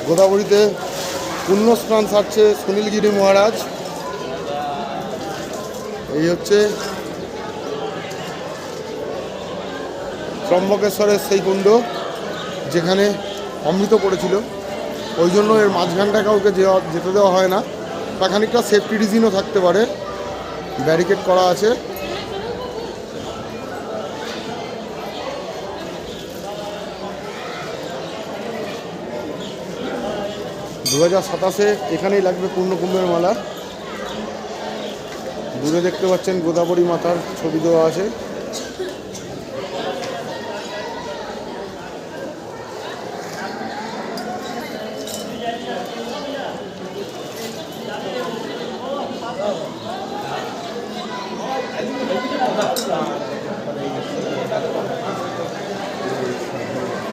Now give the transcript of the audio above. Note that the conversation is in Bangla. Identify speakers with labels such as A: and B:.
A: গোদাবরীতে পুণ্য স্নান সারছে সুনীলগিরি মহারাজ। এই হচ্ছে ত্রম্বকেশ্বরের সেই কুণ্ড যেখানে অমৃত পড়েছিল, ওই জন্য এর মাঝখানটা কাউকে যেতে দেওয়া হয় না। তা খানিকটা সেফটি রিজনও থাকতে পারে, ব্যারিকেড করা আছে। দু 2027 এখানেই লাগবে পূর্ণকুম্ভের মালা। দূরে দেখতে পাচ্ছেন গোদাবরী মাতার ছবি দেওয়া আছে।